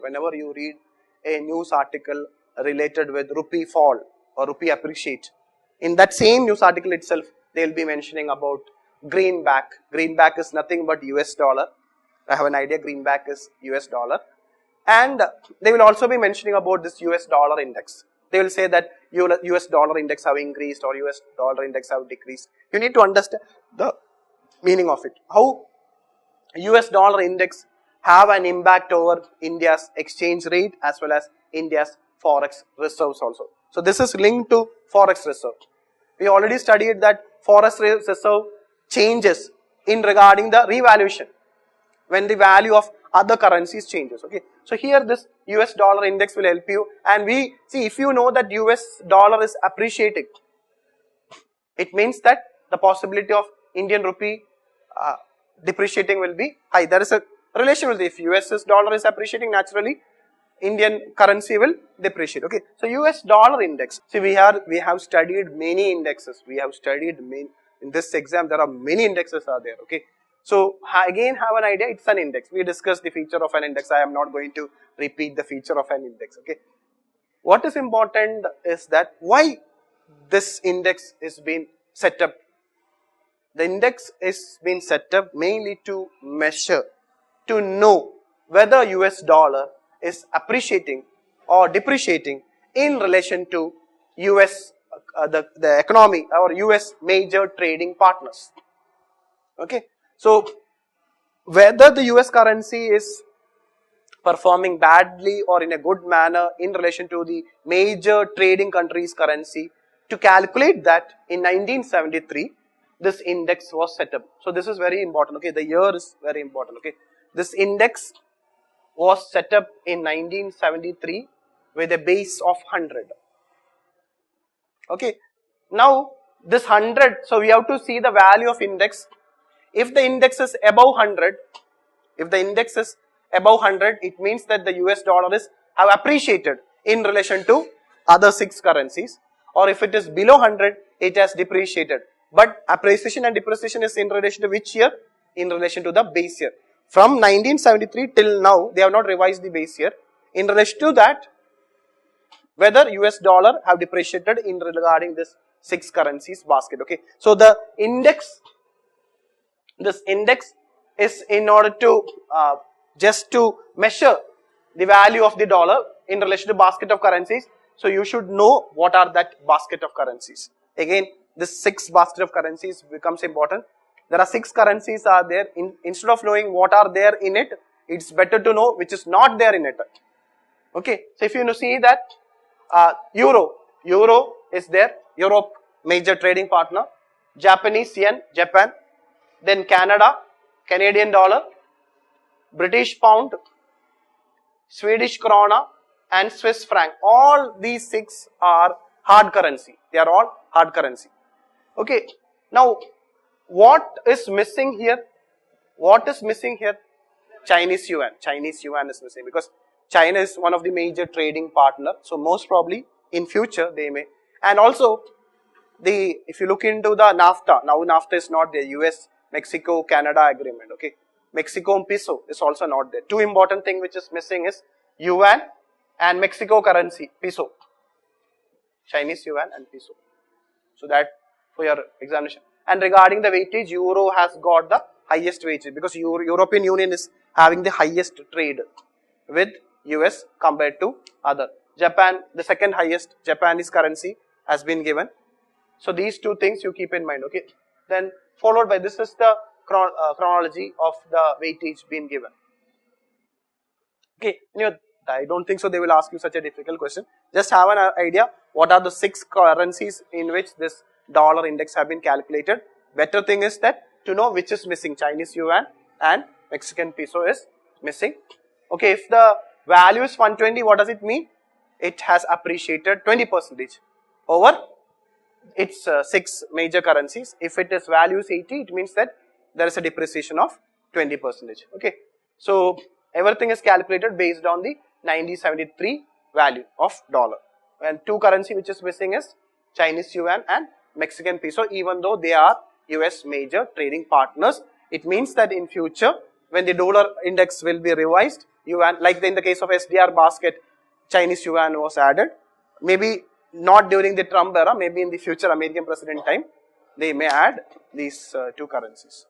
whenever you read a news article related with rupee fall or rupee appreciate, in that same news article itself, they will be mentioning about greenback. Greenback is nothing but US dollar. I have an idea, greenback is US dollar. And they will also be mentioning about this US dollar index. They will say that US dollar index have increased or US dollar index have decreased. You need to understand the meaning of it. How US dollar index have an impact over India's exchange rate as well as India's forex reserves also. So this is linked to forex reserve. We already studied that forex reserve changes in regarding the revaluation when the value of other currencies changes. Okay, so here this US dollar index will help you, and we see, if you know that US dollar is appreciating, it means that the possibility of Indian rupee depreciating will be high. There is a relation with it. If US dollar is appreciating, naturally Indian currency will depreciate. Okay, so US dollar index. See, we have studied many indexes. We have studied many in this exam. There are many indexes are there. Okay, so again have an idea. It's an index. We discussed the feature of an index. I am not going to repeat the feature of an index. Okay, what is important is that why this index is being set up. The index is being set up mainly to measure, to know whether US dollar is appreciating or depreciating in relation to US, the economy or US major trading partners. Okay, so whether the US currency is performing badly or in a good manner in relation to the major trading countries' currency, to calculate that in 1973, this index was set up. So this is very important. Okay, the year is very important. Okay, this index was set up in 1973 with a base of 100. Okay, now this 100, so we have to see the value of index. If the index is above 100, if the index is above 100, it means that the US dollar is have appreciated in relation to other 6 currencies, or if it is below 100, it has depreciated. But appreciation and depreciation is in relation to which year? In relation to the base year. From 1973 till now, they have not revised the base year. In relation to that, whether US dollar have depreciated in regarding this 6 currencies basket. Okay, so the index, this index is in order to just to measure the value of the dollar in relation to basket of currencies. So you should know what are that basket of currencies. Again, this 6 basket of currencies becomes important. There are 6 currencies are there. Instead of knowing what are there in it, it's better to know which is not there in it. Okay, so if you see that Euro is there, Europe major trading partner, Japanese yen, Japan, then Canada, Canadian dollar, British pound, Swedish krona and Swiss franc. All these 6 are hard currency. They are all hard currency. Okay, now what is missing here? What is missing here? Chinese yuan. Chinese yuan is missing because China is one of the major trading partner. So most probably in future they may. And also if you look into the NAFTA, now NAFTA is not there. US, Mexico, Canada agreement. Okay, Mexico peso is also not there. 2 important things which is missing is yuan and Mexico currency peso. Chinese yuan and peso. So that for your examination. And regarding the weightage, Euro has got the highest weightage because European Union is having the highest trade with US compared to other. Japan, the second highest Japanese currency has been given. So these 2 things you keep in mind. Okay, then followed by this is the chronology of the weightage being given. Okay, I don't think so they will ask you such a difficult question. Just have an idea what are the 6 currencies in which this dollar index have been calculated. Better thing is that to know which is missing. Chinese yuan and Mexican peso is missing. Okay, if the value is 120, what does it mean? It has appreciated 20% over its 6 major currencies. If it is value is 80, it means that there is a depreciation of 20%. Okay, so everything is calculated based on the 1973 value of dollar. And 2 currency which is missing is Chinese yuan and Mexican peso. Even though they are US major trading partners, it means that in future when the dollar index will be revised, yuan, like in the case of SDR basket, Chinese yuan was added. Maybe not during the Trump era, maybe in the future American president time, they may add these two currencies.